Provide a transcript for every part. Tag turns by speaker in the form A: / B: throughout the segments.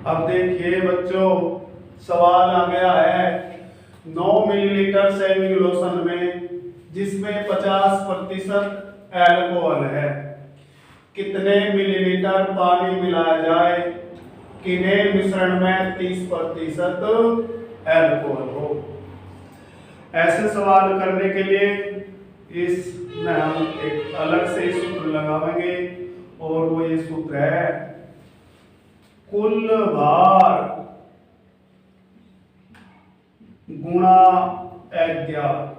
A: अब देखिए बच्चों, सवाल आ गया है 9 मिलीलीटर सेविंग लोशन में जिसमें 50% एल्कोहल है, कितने मिलीलीटर पानी मिलाया जाए किन्हें मिश्रण में 30% एल्कोहल हो। ऐसे सवाल करने के लिए इसमें हम एक अलग से सूत्र लगाएंगे और वो ये सूत्र है कुल भार गुणा अज्ञात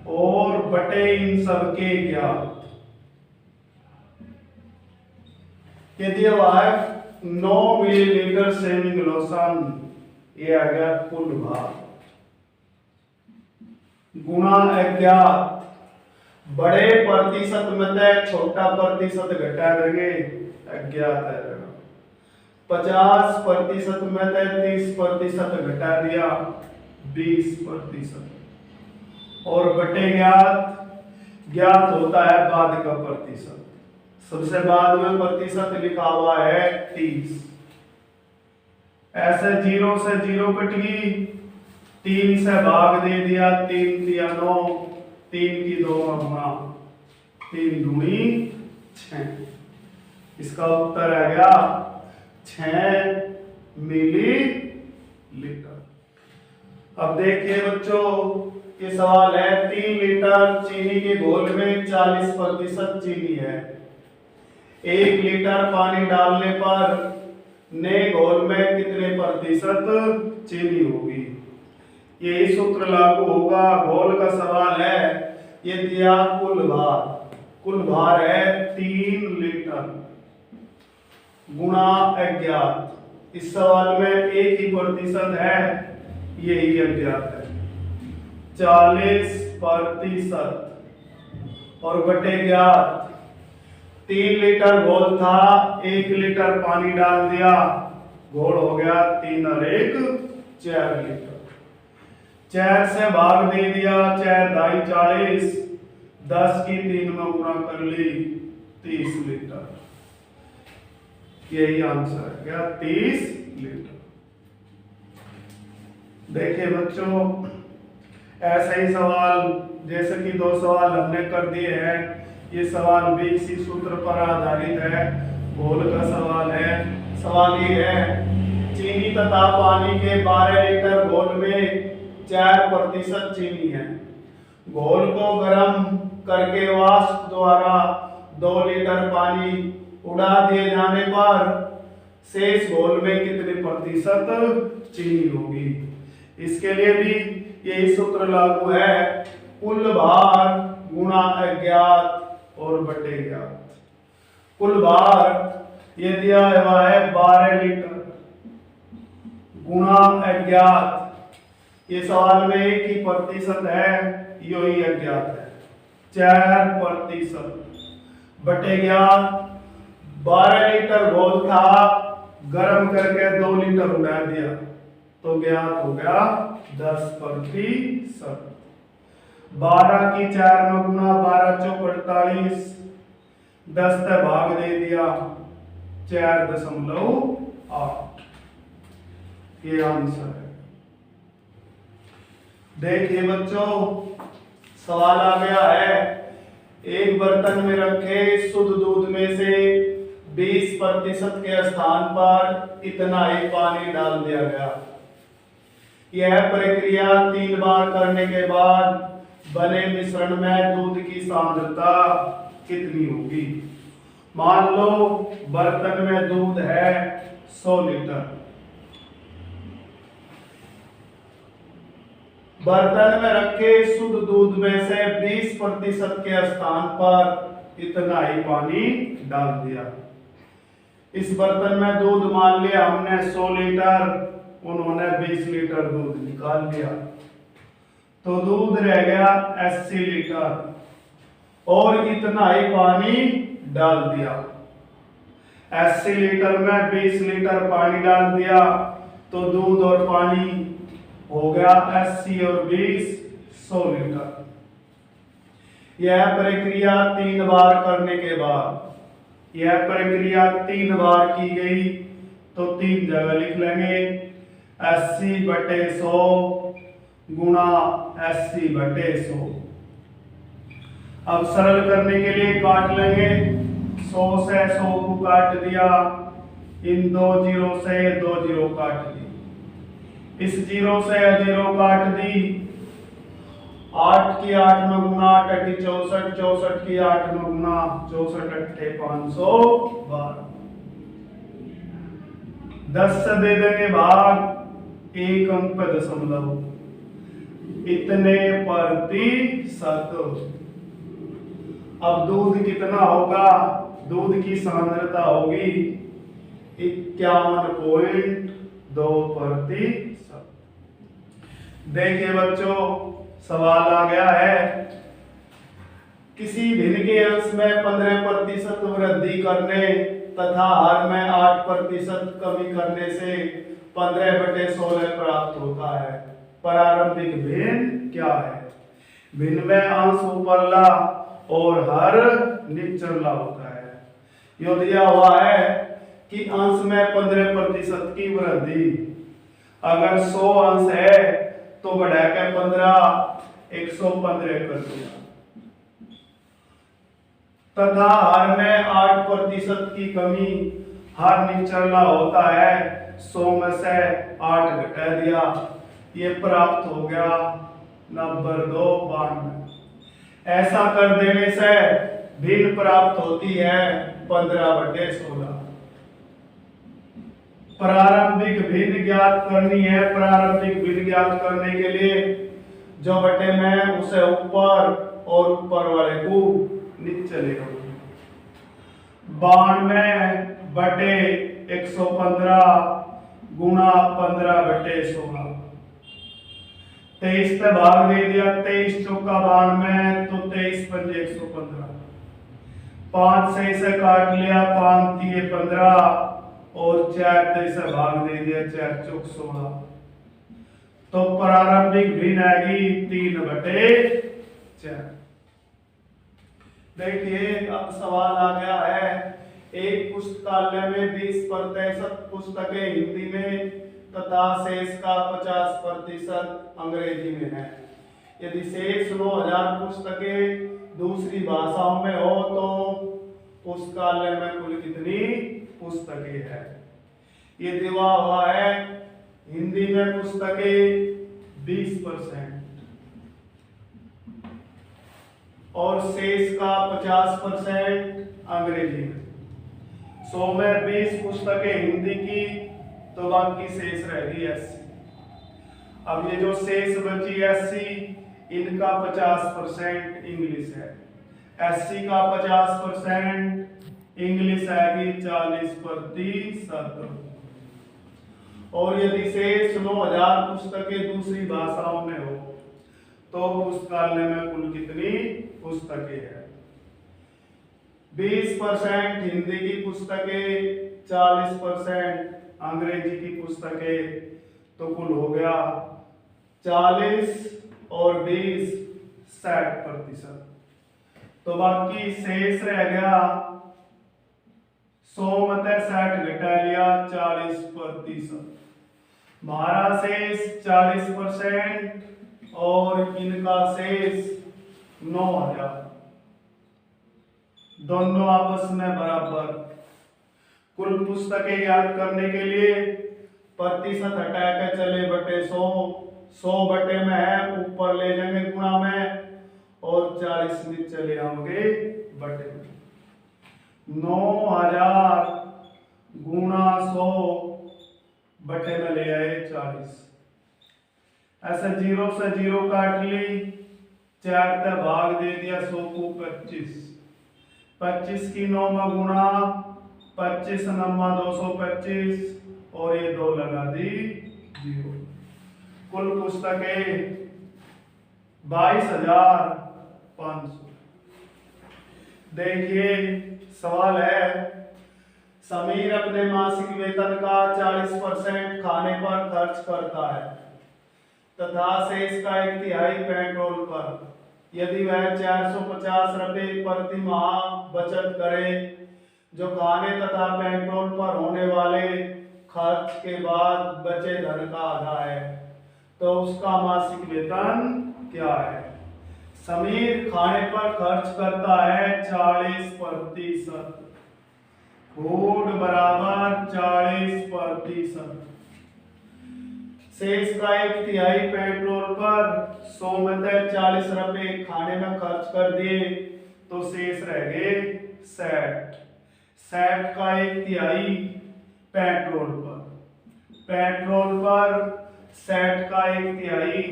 A: और बटे इन सबके ज्ञात। ये दिया हुआ है 9 मिलीलीटर सेविंग लोशन, ये आ गया कुल भार गुणा अज्ञात, बड़े प्रतिशत में से छोटा प्रतिशत घटा देंगे, अज्ञात है 50% में से 30% घटा दिया 20%, और बटे ज्ञात होता है बाद का प्रतिशत, सबसे बाद में प्रतिशत लिखा हुआ है 30। ऐसे 0 से 0 कट गई, 3 से भाग दे दिया, 3 दिया 9, 3 की 2 गुणा 3 दूनी 6। इसका उत्तर आ गया 6 मिलीलीटर। अब देखिए बच्चों, ये सवाल है 3 लीटर चीनी के घोल में 40% चीनी है, 1 लीटर पानी डालने पर नए घोल में कितने प्रतिशत चीनी होगी। यही सूत्र लागू होगा। घोल का सवाल है, ये दिया कुल भार है 3 लीटर गुणा अज्ञात। इस सवाल में एक ही प्रतिशत है, यही अज्ञात है 40%, और बटे ज्ञात 3 लीटर घोल था, 1 लीटर पानी डाल दिया, घोल हो गया 3 और 1 4 लीटर। 4 से भाग दे दिया, 4 दाई 40, 10 की 3 में गुणा कर ली 30 लीटर। यही आंसर है क्या 30 लीटर। देखिए बच्चों, ऐसे ही सवाल जैसे कि 2 सवाल हमने कर दिए हैं, ये सवाल भी इसी सूत्र पर आधारित है, घोल का सवाल है। सवाल ये है चीनी तथा पानी के 12 लीटर घोल में 4% चीनी है, घोल को गर्म करके वाष्प द्वारा 2 लीटर पानी उड़ा दिए जाने पर शेष घोल में कितने प्रतिशत चीनी होगी। इसके लिए भी यही सूत्र लागू है, कुल भार गुणा अज्ञात और बटे ज्ञात। कुल भार ये दिया हुआ है 12 लीटर गुणा अज्ञात, ये सवाल में एक ही प्रतिशत है, यही अज्ञात है 4%, बटे ज्ञात 12 लीटर घोल था, गर्म करके 2 लीटर उड़ा दिया तो ज्ञात हो गया 10%। 12 की 4 में गुणा, 12 चौक 48, 10 से भाग दे दिया 4.8, ये आंसर है। देखिए बच्चों, सवाल आ गया है एक बर्तन में रखे शुद्ध दूध में से 20% के स्थान पर इतना ही पानी डाल दिया गया। यह प्रक्रिया 3 बार करने के बाद बने मिश्रण में दूध की सांद्रता कितनी होगी। मान लो बर्तन में दूध है 100 लीटर, बर्तन में रखे शुद्ध दूध में से 20% के स्थान पर इतना ही पानी डाल दिया। इस बर्तन में दूध मान लिया हमने 100 लीटर, उन्होंने 20 लीटर दूध निकाल लिया, तो दूध रह गया 80 लीटर और इतना ही पानी डाल दिया। 80 लीटर में 20 लीटर पानी डाल दिया तो दूध और पानी हो गया 80 और 20 100 लीटर। यह प्रक्रिया 3 बार करने के बाद यह प्रक्रिया 3 बार की गई तो 3 जगह लिख लेंगे 80/100 गुणा 80/100। अब सरल करने के लिए काट लेंगे। 100 से 100 को काट दिया, इन 2 जीरो से 2 जीरो काट दी, इस जीरो से जीरो काट दी। 8 की 8 में गुना 8 अट्ठी 64, 64 की 8 में गुना 64 अट्ठे 512। 10 से दे देंगे भाग, एक अंक पे दशमलव, इतने प्रतिशत। अब दूध कितना होगा? दूध की सांद्रता होगी 51.2%। देखिए बच्चों, सवाल आ गया है, किसी भिन्न के अंश में 15% वृद्धि करने तथा हर में 8% कमी करने से 15/16 प्राप्त होता है। प्रारंभिक भिन्न क्या है? भिन्न में अंश ऊपरला और हर निचला होता है। यो दिया हुआ है कि अंश में 15% की वृद्धि, अगर 100 अंश है तो बढ़ा के 15 115 कर दिया, तथा हर में 8% की कमी, हर निचला होता है 100 में से 8 घटा दिया, ये प्राप्त हो गया नंबर 2 92। ऐसा कर देने से भिन्न प्राप्त होती है 15/16। प्रारंभिक भिन्न ज्ञात करनी है। प्रारंभिक भिन्न ज्ञात करने के लिए जो बटे में उसे ऊपर और ऊपर वाले को नीचे ले लो। 92/115 गुणा 15/16। 23 से भाग दे दिया, 23 चौका 92, तो 23 पंजे 115। 5 से इसे काट लिया, 5 दिए 15 और 4 से भाग दे दिया, 4 चौक 16। तो प्रारंभिक भिन्न आएगी 3/4। देखिए अब सवाल आ गया है, एक पुस्तकालय में 20% पुस्तकें हिंदी में तथा शेष का 50% अंग्रेजी में है। यदि शेष 9000 पुस्तकें दूसरी भाषाओं में हो तो पुस्तकालय में कुल कितनी पुस्तकें हैं? ये दिया हुआ है, हिंदी में पुस्तकें 20% और शेष का 50% अंग्रेजी में। 100 में 20 पुस्तकें हिंदी की तो बाकी शेष रहेगी 80। अब ये जो शेष बची 80, इनका 50% इंग्लिश है। 80 का 50% इंग्लिश आएगी 40%। और यदि शेष 9000 पुस्तकें दूसरी भाषाओं में हो तो पुस्तकालय में कुल कितनी पुस्तकें हैं? 20% हिंदी की पुस्तकें, 40% अंग्रेजी की पुस्तकें, तो कुल हो गया 40 और 20 60%। तो बाकी शेष रह गया 100 में 60 घटा लिया 40%। हमारा शेष 40% और इनका शेष 9000, दोनों आपस में बराबर। कुल पुस्तकें याद करने के लिए प्रतिशत हटा के चले बटे 100, 100 बटे में है, ऊपर ले जाएंगे गुणा में और 40 में चले आओगे बटे में। 9000 गुणा 100 बटे में ले आए 40। ऐसे 0 से 0 काट ली, 4 से भाग दे दिया, 100 को 25। 25 की 9 में गुणा, 25 9 225 और ये 2 लगा दी 0। कुल पुस्तकें 22,500। देखिए सवाल है, समीर अपने मासिक वेतन का 40% खाने पर खर्च करता है तथा शेष का 1/3 पेट्रोल पर। यदि वह 450 रुपये प्रति माह बचत करे, जो खाने तथा पेट्रोल पर होने वाले खर्च के बाद बचे धन का आधा है, तो उसका मासिक वेतन क्या है? समीर खाने पर खर्च करता है 40%। फूड बराबर 40%। शेष का 1/3 पेट्रोल पर 100 में से 40 रुपए खाने में खर्च कर दिए तो शेष रह गए 60। 60 का 1/3 पेट्रोल पर, पेट्रोल पर 60 का 1/3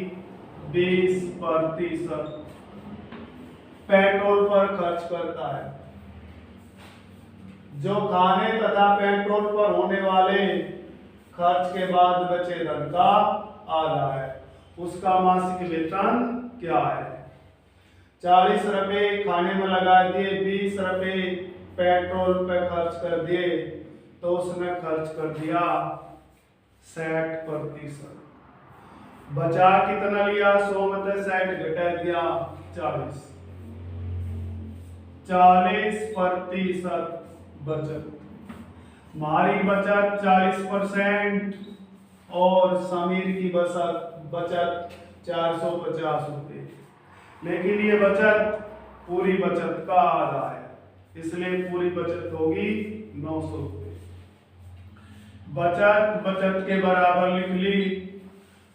A: 20% पेट्रोल पर खर्च करता है। जो खाने तथा पेट्रोल पर होने वाले खर्च के बाद बचे धन का आधा है, उसका मासिक वेतन क्या है? 40 रुपए खाने में लगा दिए, 20 रुपए पेट्रोल पे खर्च कर दिए, तो उसने खर्च कर दिया 60%। बचा कितना लिया? 100 में से 60 घटा दिया 40। 40% बचत। हमारी बचत 40% और समीर की बचत 450 रुपये। लेकिन ये बचत पूरी बचत का आधा है, इसलिए पूरी बचत होगी 900 रुपये। बचत के बराबर लिख ली।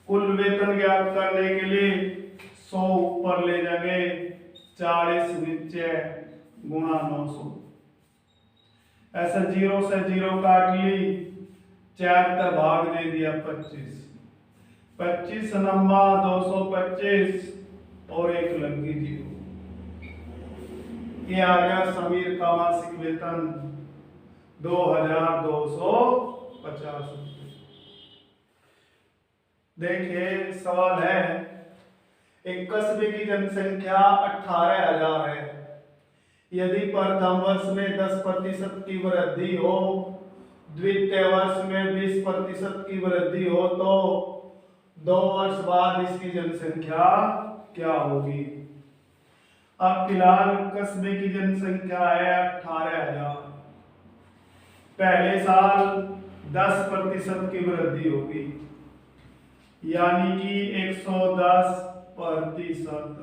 A: कुल वेतन ज्ञात करने के लिए 100 ऊपर ले जाएंगे, 40 नीचे गुणा 900। ऐसा 0 से 0 काट ली, 4 का भाग दे दिया 25। 25 नंबा 225 और 1 लगी 0। ये आ गया समीर का मासिक वेतन 2250 रुपये। देखिए सवाल है, एक कस्बे की जनसंख्या 18,000 है। यदि प्रथम वर्ष में 10% की वृद्धि हो, द्वितीय वर्ष में 20% की वृद्धि हो, तो 2 वर्ष बाद इसकी जनसंख्या क्या होगी? अब फिलहाल कस्बे की जनसंख्या है 18,000। पहले साल 10% की वृद्धि होगी, यानी कि 110%।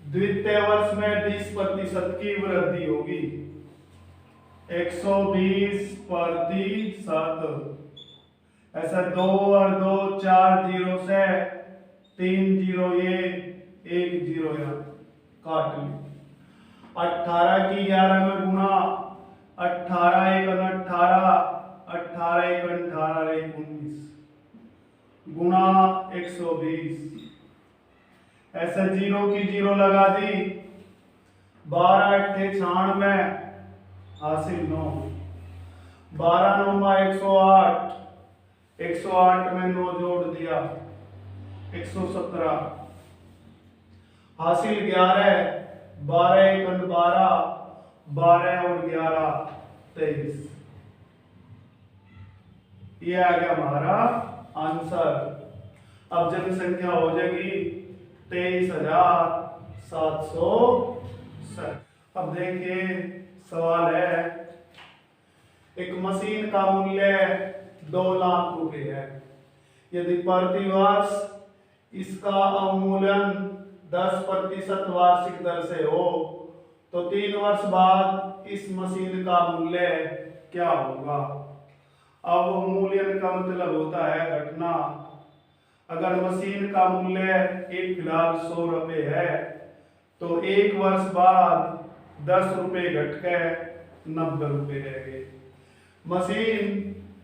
A: द्वितीय वर्ष में 20% की वृद्धि होगी, 120%। ऐसा 2 और 2 4 जीरो से 3 जीरो, ये 1 जीरो यहाँ काट ली। 18 की 11 में गुना, 18 1 18, 18 1 18 1 19 गुना 120। ऐसे 0 की 0 लगा दी, 12 8 96 हासिल 9, 12 9 108, 108 में 9 जोड़ दिया 117, हासिल 11, 12 1 12, 12 और 11 23। ये आ गया हमारा आंसर। अब जनसंख्या हो जाएगी 23,760। अब देखिए सवाल है, एक मशीन का मूल्य 2 लाख रुपए है। यदि प्रति वर्ष इसका अवमूल्यन 10% वार्षिक दर से हो, तो 3 वर्ष बाद इस मशीन का मूल्य क्या होगा? अवमूल्यन का मतलब होता है घटना। अगर मशीन का मूल्य एक फिलहाल 100 रुपये है, तो 1 वर्ष बाद 10 रुपये घट के 90 रुपये रह गए। मशीन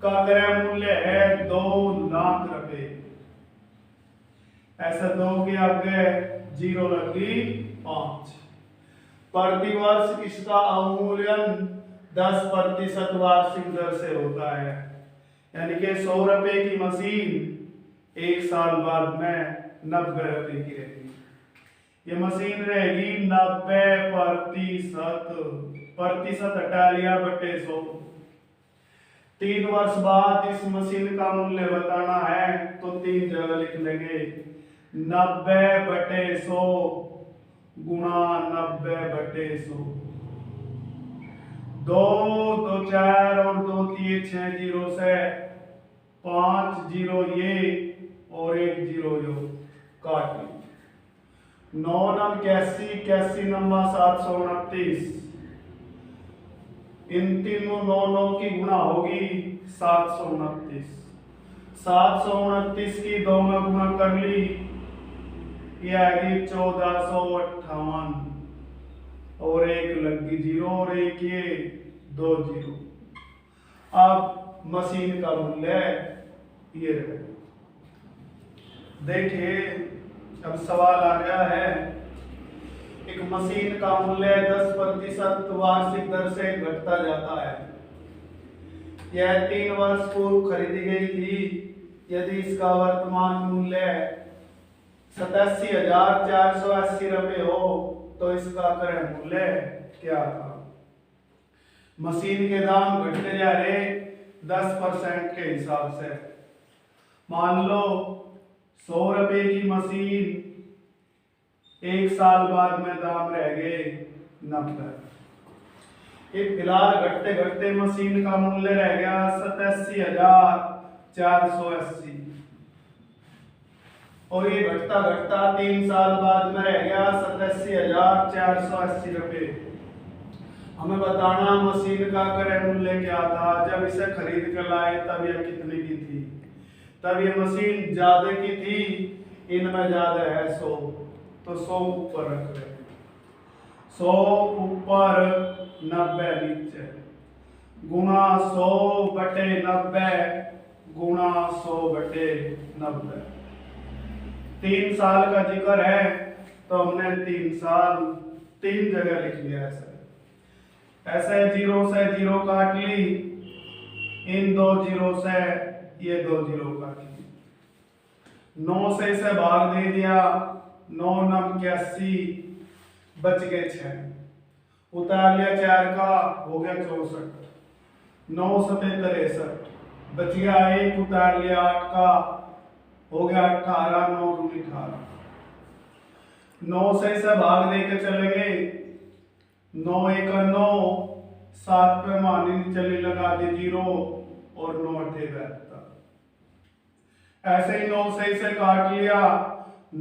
A: का क्रय मूल्य है 2 लाख रुपये। ऐसा 2 के आगे 0 लगी 5। प्रति वर्ष इसका अवमूल्यन 10% वार्षिक दर से होता है, यानी कि 100 रुपये की मशीन 1 साल बाद में 90 रुपये की रहेगी। ये मशीन रहेगी 90%। हटा लिया बटे 100। 3 वर्ष बाद इस मशीन का मूल्य बताना है, तो 3 जगह लिख लेंगे, 90/100 गुणा 90/100। दो दो 4 और 2 दिए 6 जीरो से 5 जीरो ये और 1 जीरो यो काट ली। 9 नम 81, 81 नम्मा 729। इन तीनों 9 9 की गुणा होगी 729। 729 की 2 में गुणा कर ली, ये आएगी 1458 और 1 लगी जीरो और 1 ये 2 जीरो। अब मशीन का मूल्य ये रहेगा। देखिए अब सवाल आ गया है, एक मशीन का मूल्य 10% वार्षिक दर से घटता जाता है। यह 3 वर्ष पूर्व खरीदी गई थी। यदि इसका वर्तमान मूल्य 87,480 रुपये हो तो इसका क्रय मूल्य क्या था। मशीन के दाम घटते जा रहे 10% के हिसाब से। मान लो 100 रुपए की मशीन 1 साल बाद में दाम रह गए 90। फिलहाल घटते घटते मशीन का मूल्य रह गया 87,480 और ये घटता घटता 3 साल बाद में रह गया 87,480 रुपये। हमें बताना मशीन का क्रय मूल्य क्या था। जब इसे खरीद कर लाए तब यह कितने की थी। तब ये मशीन ज्यादा की थी, इनमें ज्यादा है 100, तो 100 ऊपर रख रहे, 100 ऊपर 90 नीचे, गुणा 100 बटे 90 गुणा 100 बटे 90। 3 साल का जिक्र है तो हमने 3 साल 3 जगह लिख लिया ऐसे 0 से 0 काट ली, इन 2 जीरो से ये 2 जीरो काट ली। 9 से इसे भाग दे दिया, 9 9 81 बच गए 6, उतार लिया 4 का हो गया 64, 9 7 63 बच गया 1, उतार लिया 8 का हो गया 18, 9 2 18। 9 से इसे भाग दे के चलेंगे, 9 1 9, 7 पे मानी चली लगा दी 0 और 9 8 72। ऐसे ही 9 से इसे काट लिया,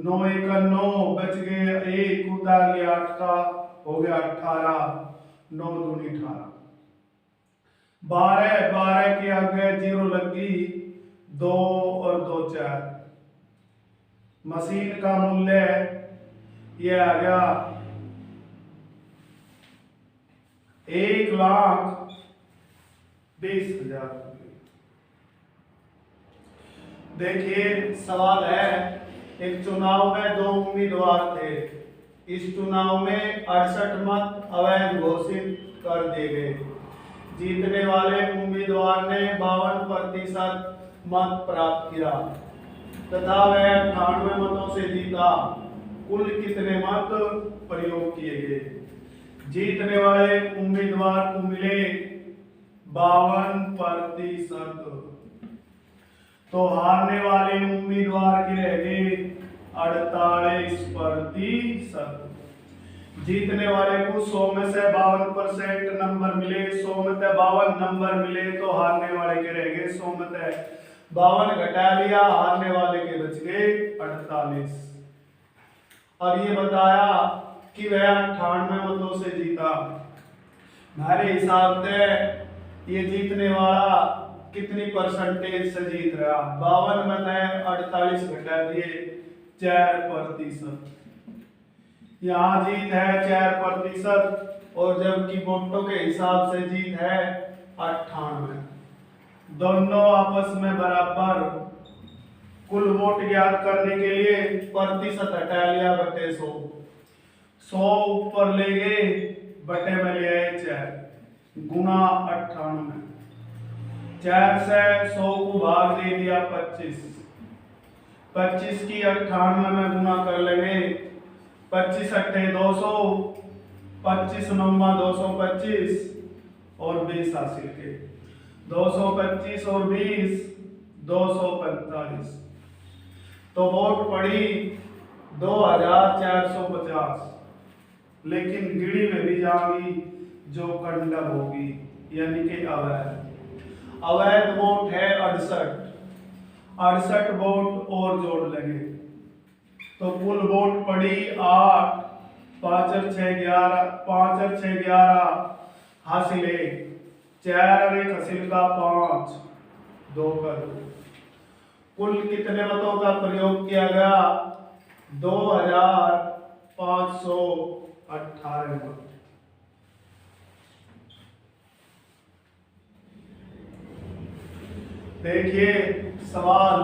A: 9 1 9 बच गए 1, उतार लिया 8 का हो गया 18, 9 2 18। 12 12 के आगे 0 लगी, 2 और 2 4। मशीन का मूल्य ये आ गया 1,20,000 रुपये। देखिए सवाल है, एक चुनाव में 2 उम्मीदवार थे। इस चुनाव में 68 मत अवैध घोषित कर दिए गए। जीतने वाले उम्मीदवार ने 52% मत प्राप्त किया तथा वह 98 मतों से जीता। कुल कितने मत प्रयोग किए गए। जीतने वाले उम्मीदवार को मिले 52%, तो हारने वाले उम्मीदवार के रह गए 48%। जीतने वाले को 100 में से 52% नंबर मिले, 100 में से 52 नंबर मिले, तो हारने वाले के रह गए 100 में से 52 घटा लिया, हारने वाले के बच गए 48। और ये बताया कि वह 98 मतों से जीता। मेरे हिसाब से ये जीतने वाला कितनी परसेंटेज से जीत रहा। 52 में से 48 घटा दिए 4%। यहाँ जीत है 4% और जबकि वोटों के हिसाब से जीत है 98। दोनों आपस में बराबर। कुल वोट ज्ञात करने के लिए प्रतिशत हटा लिया बटे 100, 100 ऊपर ले गए बटे में ले आए 4 गुना 98। 4 से 100 को भाग दे दिया 25, 25 की 98 में गुना कर लेंगे। 25 अट्ठे 200, 25 नम्मा 225 और 20 हासिल के 225 और 20 245। तो वोट पड़ी 2450, लेकिन गिड़ी में भी जाएंगी जो कंडम होगी, यानी कि अवैध। अवैध वोट है 68, 68 वोट और जोड़ लेंगे तो कुल वोट पड़ी 8, 5 और 6 11, 5 और 6 11 हासिल 1, 4 और 1 हासिल का 5, 2 का 2। कुल कितने मतों का प्रयोग किया गया? 2518 मत। देखिए सवाल,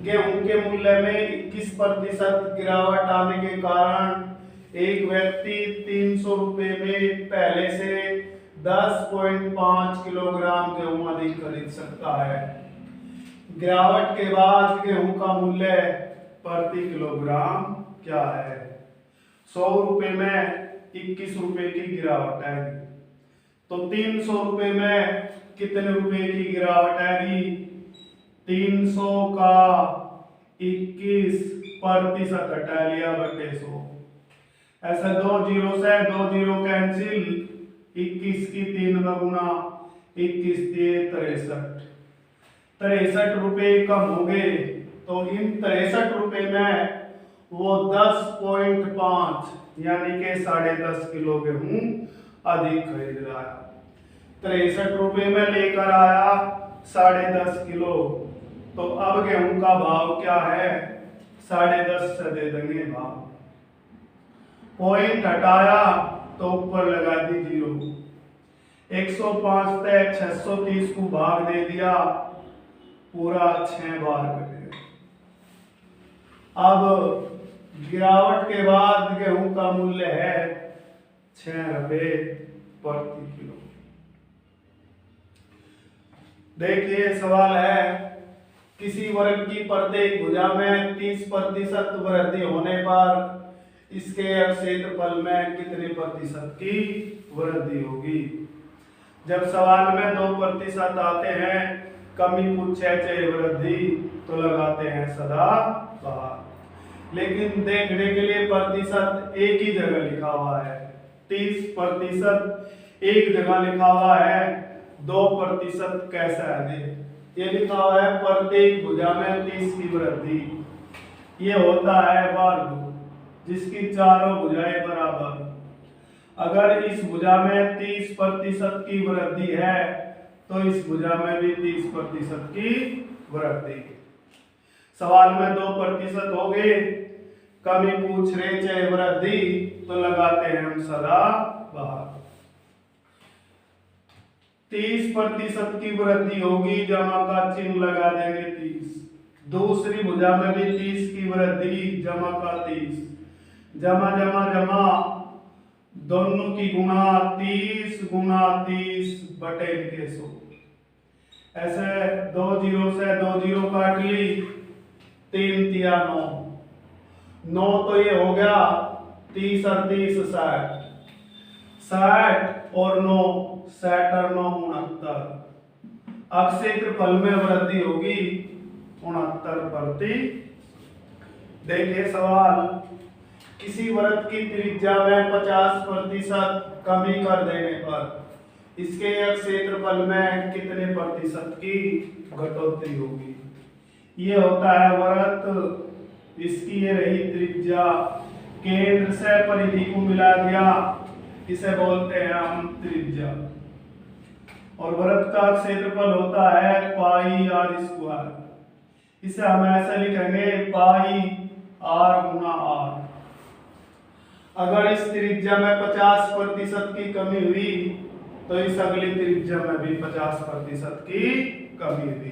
A: गेहूं के मूल्य में 21% गिरावट आने के कारण एक व्यक्ति 300 रुपए में पहले से 10.5 किलोग्राम गेहूं अधिक खरीद सकता है। गिरावट के बाद गेहूं का मूल्य प्रति किलोग्राम क्या है? 100 रुपए में 21 रुपए की गिरावट आएगी, तो 300 रुपए में कितने रुपए की गिरावट आएगी? 300 का 21% हटा लिया बटे 100। ऐसा 2 जीरो से 2 जीरो कैंसिल, 21 की 3 का गुना, 21 दिए 63, 63 रुपए कम हो गए। तो इन 63 रुपए में वो 10.5 यानी के 10.5 किलो गेहूं अधिक खरीद रहा है। 63 रुपए में लेकर आया 10.5 किलो, तो अब गेहूं का भाव क्या है? 10.5 से दे देंगे भाव। पॉइंट हटाया तो ऊपर लगा दी 0। 105 तक 630 को भाग दे दिया, पूरा 6 बार कटेगा। अब गिरावट के बाद गेहूं का मूल्य है 6 रुपए प्रति किलो। देखिए सवाल है, किसी वर्ग की प्रत्येक भुजा में 30% वृद्धि होने पर इसके क्षेत्रफल में कितने प्रतिशत की वृद्धि होगी? जब सवाल में 2% आते हैं, कमी पूछे चाहे वृद्धि, तो लगाते हैं सदा बाहर। लेकिन देखने के लिए प्रतिशत एक ही जगह लिखा हुआ है, 30% एक जगह लिखा हुआ है, 2% कैसा है? ये लिखा हुआ है प्रत्येक भुजा में 30 की वृद्धि। ये होता है वर्ग जिसकी चारों भुजाएं बराबर। अगर इस भुजा में 30% की वृद्धि है तो इस भुजा में भी 30% की वृद्धि। सवाल में 2% हो गए, कमी पूछ रहे चाहे वृद्धि, तो लगाते हैं हम सदा बाहर। 30% की वृद्धि होगी, जमा का चिन्ह लगा देंगे 30। दूसरी भुजा में भी 30 की वृद्धि, जमा का 30, जमा जमा जमा, दोनों की गुणा 30 गुणा 30 बटे 100। ऐसे 2 जीरो से 2 जीरो काट ली, 3 तिया 9, 9 तो ये हो गया 30 और 30 60, 60 और 9, 60 और 9 69। अब क्षेत्रफल में वृद्धि होगी 69%। देखिए सवाल, किसी वृत्त की त्रिज्या में 50% कमी कर देने पर इसके क्षेत्रफल में कितने प्रतिशत की घटोतरी होगी? ये होता है वृत्त, इसकी ये रही त्रिज्या, केंद्र से परिधि को मिला दिया, इसे बोलते हैं हम त्रिज्या। और वृत्त का क्षेत्रफल होता है पाई आर स्क्वायर। इसे हम ऐसे लिखेंगे पाई आर गुना आर। अगर इस त्रिज्या में 50% की कमी हुई तो इस अगली त्रिज्या में भी 50% की कमी हुई।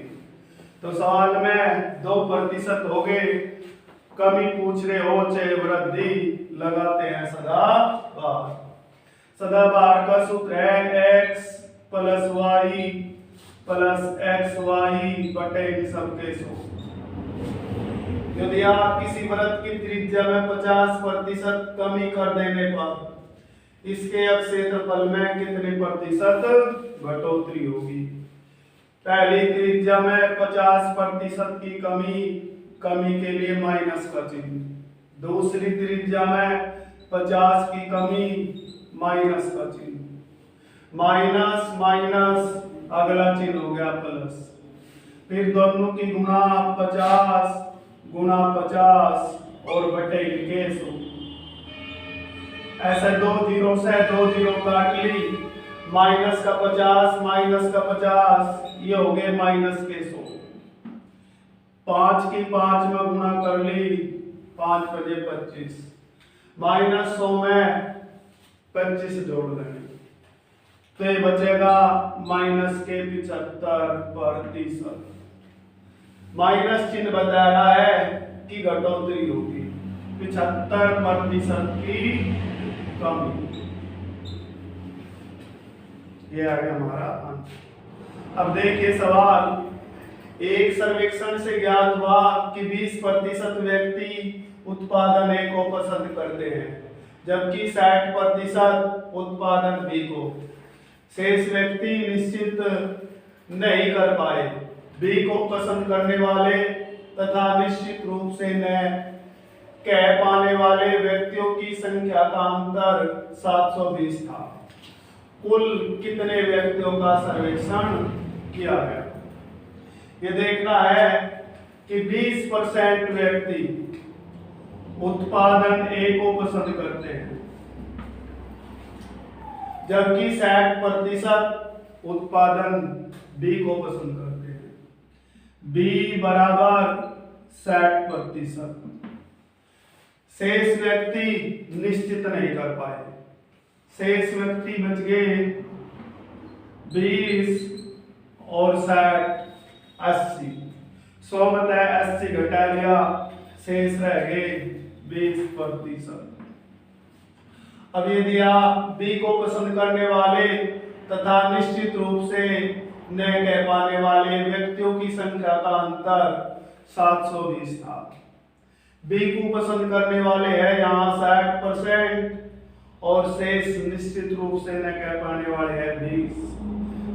A: तो सवाल में 2% हो गए, कमी पूछ रहे हो चाहे वृद्धि, लगाते हैं सदा बाहर। सदा बाहर का सूत्र है x प्लस वाई प्लस एक्स वाई बटे सबके 100। यदि आप किसी वृत्त की त्रिज्या में 50% कमी कर देने पर इसके क्षेत्रफल में कितने प्रतिशत घटोतरी होगी? पहली त्रिज्या में 50% की कमी, कमी के लिए माइनस का चिन्ह। दूसरी त्रिज्या में 50 की कमी, माइनस का चिन्ह। माइनस माइनस अगला चिन्ह हो गया प्लस, फिर दोनों की गुणा 50 गुणा 50 और बटे इनके 100। ऐसे 2 जीरो से 2 जीरो काट ली, माइनस का 50 माइनस का 50 ये हो गए माइनस के 100। 5 की 5 में गुणा कर ली, 5 पजे 25, माइनस 100 में 25 जोड़ देंगे तो ये बचेगा माइनस के 75%। माइनस चिन्ह बता रहा है कि घटोतरी होगी, 75% की कमी। ये आ गया हमारा आंसर। अब देखिए सवाल, एक सर्वेक्षण से ज्ञात हुआ कि 20% व्यक्ति उत्पादन ए को पसंद करते हैं जबकि 60% उत्पादन बी को। शेष व्यक्ति निश्चित नहीं कर पाए। बी को पसंद करने वाले तथा निश्चित रूप से न कह पाने वाले व्यक्तियों की संख्या का अंतर 720 था। कुल कितने व्यक्तियों का सर्वेक्षण किया गया? ये देखना है कि 20% व्यक्ति उत्पादन ए को पसंद करते हैं जबकि 60% उत्पादन बी को पसंद करते हैं। बी बराबर 60%। शेष व्यक्ति निश्चित नहीं कर पाए। शेष व्यक्ति बच गए 20 और 60 80। 100 में 80 घटा लिया, शेष रह गए 20%। अब ये दिया बी को पसंद करने वाले तथा निश्चित रूप से न कह पाने वाले व्यक्तियों की संख्या का अंतर 720 था। बी को पसंद करने वाले है यहाँ 60% और शेष निश्चित रूप से न कह पाने वाले है 20।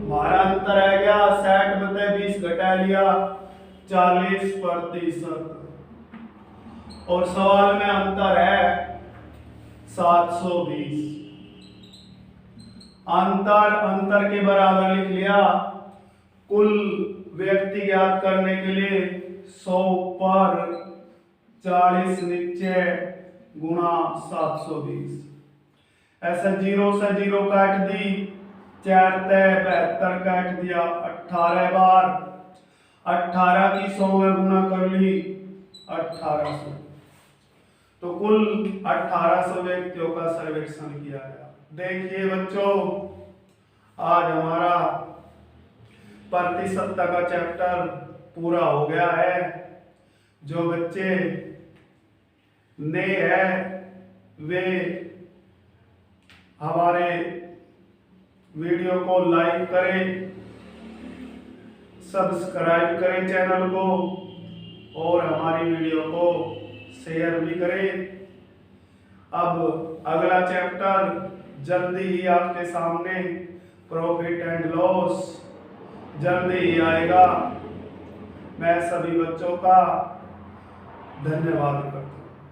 A: हमारा अंतर है गया 60 में 20 घटा लिया 40%। और सवाल में अंतर है 720। अंतर के बराबर लिख लिया। कुल व्यक्ति ज्ञात करने के लिए 100 पर 40 नीचे गुणा 720। ऐसा 0 से 0 काट दी, 4 72 काट दिया 18 बार, 18 की 100 में गुणा कर ली 1800। तो कुल 1800 व्यक्तियों का सर्वेक्षण किया गया। देखिए बच्चों, आज हमारा प्रतिशतता का चैप्टर पूरा हो गया है। जो बच्चे नए हैं वे हमारे वीडियो को लाइक करें, सब्सक्राइब करें चैनल को और हमारी वीडियो को शेयर भी करें। अब अगला चैप्टर जल्दी ही आपके सामने, प्रॉफिट एंड लॉस, जल्दी ही आएगा। मैं सभी बच्चों का धन्यवाद।